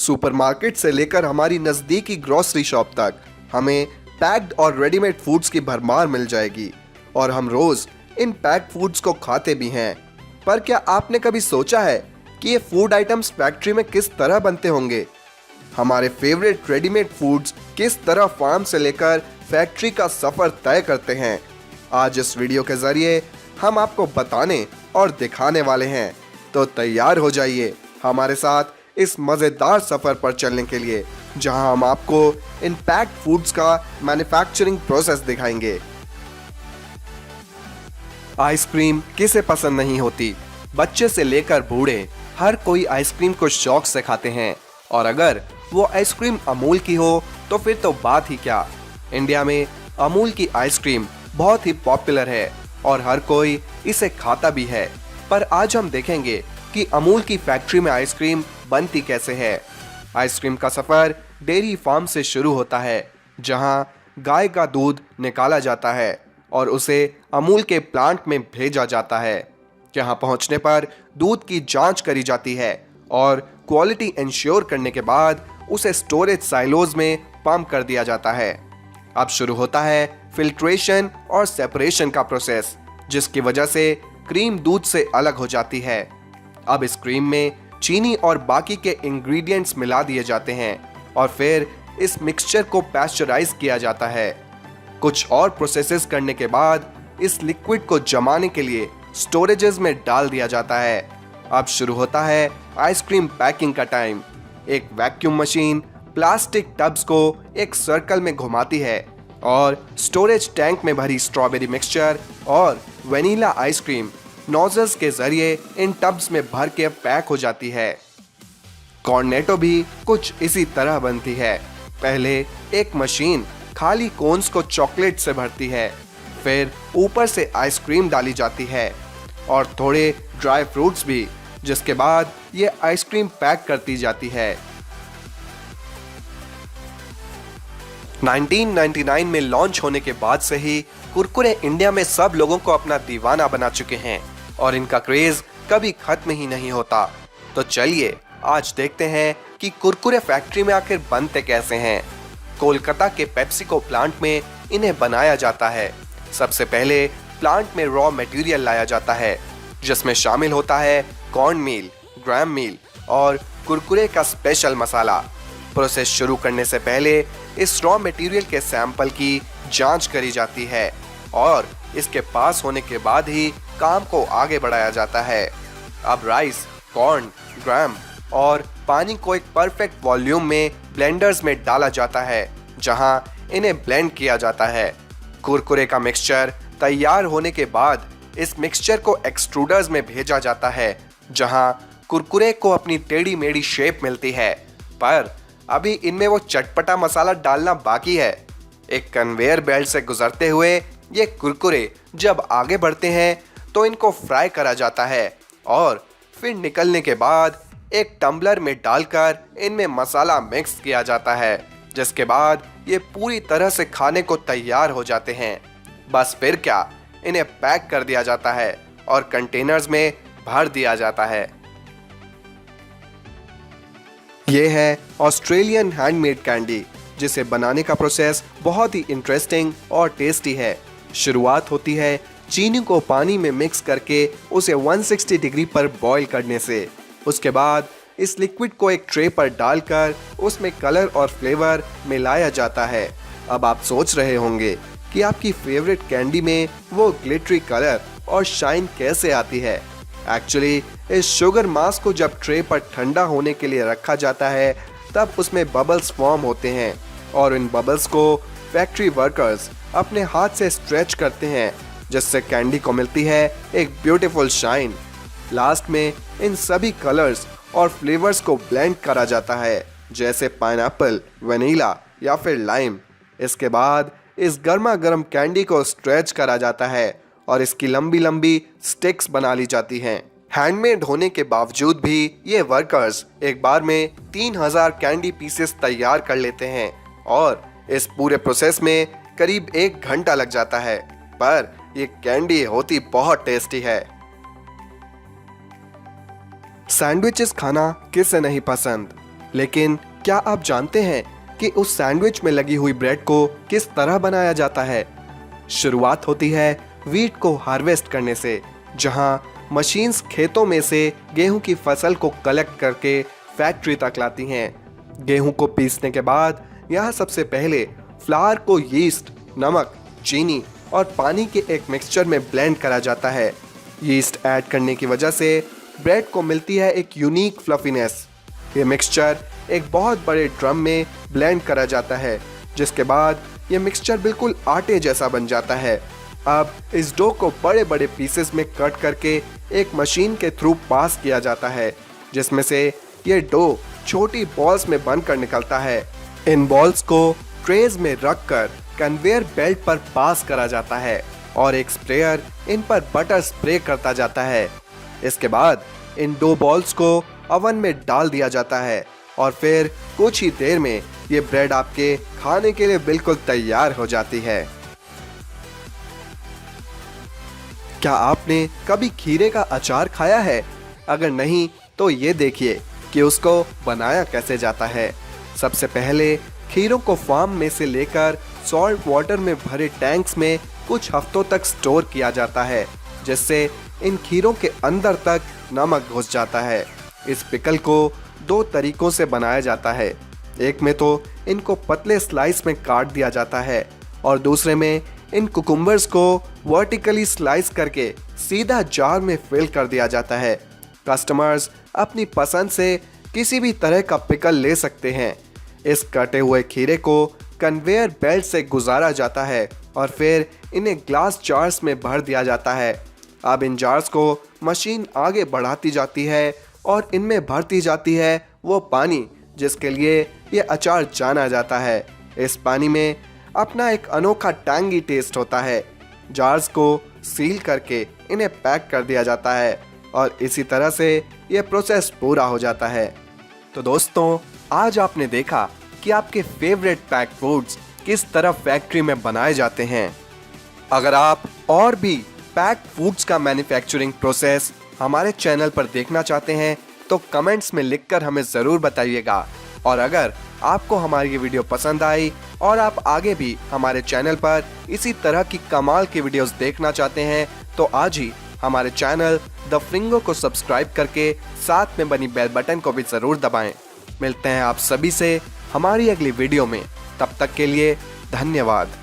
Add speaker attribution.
Speaker 1: Supermarket से लेकर हमारी नज़दीकी ग्रोसरी शॉप तक हमें पैक्ड और रेडीमेड फूड्स की भरमार मिल जाएगी और हम रोज इन पैक्ड फूड्स को खाते भी हैं। पर क्या आपने कभी सोचा है कि ये फूड आइटम्स फैक्ट्री में किस तरह बनते होंगे? हमारे फेवरेट रेडीमेड फूड्स किस तरह फार्म से लेकर फैक्ट्री का सफर तय करते हैं? आज इस वीडियो के जरिए हम आपको बताने और दिखाने वाले हैं, तो तैयार हो जाइए हमारे साथ इस मजेदार सफर पर चलने के लिए, जहां हम आपको इन पैक्ड फूड्स का मैन्युफैक्चरिंग प्रोसेस दिखाएंगे। आइसक्रीम किसे पसंद नहीं होती? बच्चे से लेकर बूढ़े हर कोई आइसक्रीम को शौक से खाते हैं, और अगर वो आइसक्रीम अमूल की हो तो फिर तो बात ही क्या। इंडिया में अमूल की आइसक्रीम बहुत ही पॉपुलर है और हर कोई इसे खाता भी है। पर आज हम देखेंगे कि अमूल की फैक्ट्री में आइसक्रीम बनती कैसे है। आइसक्रीम का सफर डेयरी फार्म से शुरू होता है, जहां गाय का दूध निकाला जाता है और उसे अमूल के प्लांट में भेजा जाता है। जहां पहुंचने पर दूध की जांच करी जाती है और क्वालिटी इंश्योर करने के बाद उसे स्टोरेज साइलोज में पंप कर दिया जाता है। अब शुरू होता है फिल्ट्रेशन और सेपरेशन का प्रोसेस, जिसकी वजह से क्रीम दूध से अलग हो जाती है। अब इस क्रीम में चीनी और बाकी के इंग्रेडिएंट्स मिला दिए जाते हैं और फिर इस मिक्सचर को पैस्चराइज किया जाता है। कुछ और प्रोसेसेस करने के बाद इस लिक्विड को जमाने के लिए स्टोरेजेस में डाल दिया जाता है। अब शुरू होता है आइसक्रीम पैकिंग का टाइम। एक वैक्यूम मशीन प्लास्टिक टब्स को एक सर्कल में घुमाती है और स्टोरेज टैंक में भरी स्ट्रॉबेरी मिक्सचर और वेनिला आइसक्रीम नोजल्स के जरिए इन टब्स में भर के पैक हो जाती है। कॉर्नेटो भी कुछ इसी तरह बनती है। पहले एक मशीन खाली कोन्स को चॉकलेट से भरती है, फिर ऊपर से आइसक्रीम डाली जाती है और थोड़े ड्राई फ्रूट्स भी, जिसके बाद ये आइसक्रीम पैक करती जाती है। 1999 में लॉन्च होने के बाद से ही कुरकुरे इंडिया में सब लोगों को अपना दीवाना बना चुके हैं और इनका क्रेज कभी खत्म ही नहीं होता। तो चलिए आज देखते हैं कि कुरकुरे फैक्ट्री में आखिर बनते कैसे हैं। कोलकाता के पेप्सिको प्लांट में इन्हें बनाया जाता है। सबसे पहले प्लांट में रॉ मटेरियल लाया जाता है, जिसमें शामिल होता है कॉर्न मील, ग्राम मील और कुरकुरे का स्पेशल मसाला। प्रोसेस शुरू करने से पहले इस रॉ मटेरियल के सैंपल की जांच करी जाती है और इसके पास होने के बाद ही काम को आगे बढ़ाया जाता है। अब राइस, कॉर्न, ग्राम और पानी को एक परफेक्ट वॉल्यूम में ब्लेंडर्स में डाला जाता है, जहां इन्हें ब्लेंड किया जाता है। कुरकुरे का मिक्सचर तैयार होने के बाद इस मिक्सचर को एक्सट्रूडर्स में भेजा जाता है, जहां कुरकुरे को अपनी टेढ़ी मेढ़ी शेप मिलती है। पर अभी इनमें वो चटपटा मसाला डालना बाकी है। एक कन्वेयर बेल्ट से गुजरते हुए ये कुरकुरे जब आगे बढ़ते हैं तो इनको फ्राई करा जाता है और फिर निकलने के बाद एक टम्बलर में डालकर इनमें मसाला मिक्स किया जाता है, जिसके बाद ये पूरी तरह से खाने को तैयार हो जाते हैं। बस फिर क्या, इन्हें पैक कर दिया जाता है और कंटेनर्स में भर दिया जाता है। ये है ऑस्ट्रेलियन हैंडमेड कैंडी, जिसे बनाने का प्रोसेस बहुत ही इंटरेस्टिंग और टेस्टी है। शुरुआत होती है चीनी को पानी में मिक्स करके उसे 160 डिग्री पर बॉईल करने से। उसके बाद इस लिक्विड को एक ट्रे पर डालकर उसमें कलर और फ्लेवर मिलाया जाता है। अब आप सोच रहे होंगे कि आपकी फेवरेट कैंडी में वो ग्लिटरी कलर और शाइन कैसे आती है। एक्चुअली इस शुगर मास को जब ट्रे पर ठंडा होने के लिए रखा जाता है, तब उसमें बबल्स फॉर्म होते हैं और इन बबल्स को फैक्ट्री वर्कर्स अपने हाथ से स्ट्रेच करते हैं, जिससे कैंडी को मिलती है एक ब्यूटीफुल शाइन। लास्ट में इन सभी कलर्स और फ्लेवर्स को ब्लेंड करा जाता है, जैसे पाइनएप्पल, वनीला या फिर लाइम। इसके बाद इस गर्मा गर्म कैंडी को स्ट्रेच करा जाता है और इसकी लंबी लंबी स्टिक्स बना ली जाती हैं। हैंडमेड होने के बावजूद भी ये वर्कर्स एक बार में 3000 कैंडी पीसेस तैयार कर लेते हैं और इस पूरे प्रोसेस में करीब 1 घंटा लग जाता है, पर ये कैंडी होती बहुत टेस्टी है। सैंडविचेस खाना किसे नहीं पसंद, लेकिन क्या आप जानते हैं कि उस सैंडविच में लगी हुई ब्रेड को किस तरह बनाया जाता है? शुरुआत होती है व्हीट को हार्वेस्ट करने से, जहां मशीन्स खेतों में से गेहूं की फसल को कलेक्ट करके फैक्ट्री तक लाती हैं। गेहूं को पीसने के बाद यहाँ सबसे पहले फ्लावर को यीस्ट, नमक, चीनी और पानी के एक मिक्सचर में ब्लेंड करा जाता है। यीस्ट ऐड करने की वजह से ब्रेड को मिलती है एक यूनिक फ्लफीनेस। ये मिक्सचर एक बहुत बड़े ड्रम में ब्लेंड करा जाता है, जिसके बाद ये मिक्सचर बिल्कुल आटे जैसा बन जाता है। अब इस डो को बड़े बड़े पीसेस में कट करके एक मशीन के थ्रू पास किया जाता है, जिसमें से ये डो छोटी बॉल्स में बनकर निकलता है। इन बॉल्स को ट्रेज में रखकर कन्वेयर बेल्ट पर पास करा जाता है और एक स्प्रेयर इन पर बटर स्प्रे करता जाता है। इसके बाद इन दो बॉल्स को ओवन में डाल दिया जाता है और फिर कुछ ही देर में ये ब्रेड आपके खाने के लिए बिल्कुल तैयार हो जाती है। क्या आपने कभी खीरे का अचार खाया है? अगर नहीं तो ये देखिए कि उसको बनाया कैसे जाता है। सबसे पहले खीरों को फार्म में से लेकर सॉल्ट वाटर में भरे टैंक्स में कुछ हफ्तों तक स्टोर किया जाता है, जिससे इन खीरों के अंदर तक नमक घुस जाता है। इस पिकल को दो तरीकों से बनाया जाता है। एक में तो इनको पतले स्लाइस में काट दिया जाता है और दूसरे में इन कुकुम्बर्स को वर्टिकली स्लाइस करके सीधा जार में फिल कर दिया जाता है। कस्टमर्स अपनी पसंद से किसी भी तरह का पिकल ले सकते हैं। इस कटे हुए खीरे को कन्वेयर बेल्ट से गुजारा जाता है और फिर इन्हें ग्लास जार्स में भर दिया जाता है। अब इन जार्स को मशीन आगे बढ़ाती जाती है और इनमें भरती जाती है वो पानी जिसके लिए ये अचार जाना जाता है। इस पानी में अपना एक अनोखा टैंगी टेस्ट होता है। जार्स को सील करके इन्हें पैक कर दिया जाता है और इसी तरह से ये प्रोसेस पूरा हो जाता है। तो दोस्तों, आज आपने देखा कि आपके फेवरेट पैक्ड फूड्स किस तरह फैक्ट्री में बनाए जाते हैं। अगर आप और भी पैक्ड फूड्स का मैन्युफैक्चरिंग प्रोसेस हमारे चैनल पर देखना चाहते हैं तो कमेंट्स में लिखकर हमें ज़रूर बताइएगा। और अगर आपको हमारी ये वीडियो पसंद आई और आप आगे भी हमारे चैनल पर इसी तरह की कमाल की वीडियोस देखना चाहते हैं तो आज ही हमारे चैनल द फ्रिंगो को सब्सक्राइब करके साथ में बनी बेल बटन को भी ज़रूर दबाएं। मिलते हैं आप सभी से हमारी अगली वीडियो में, तब तक के लिए धन्यवाद।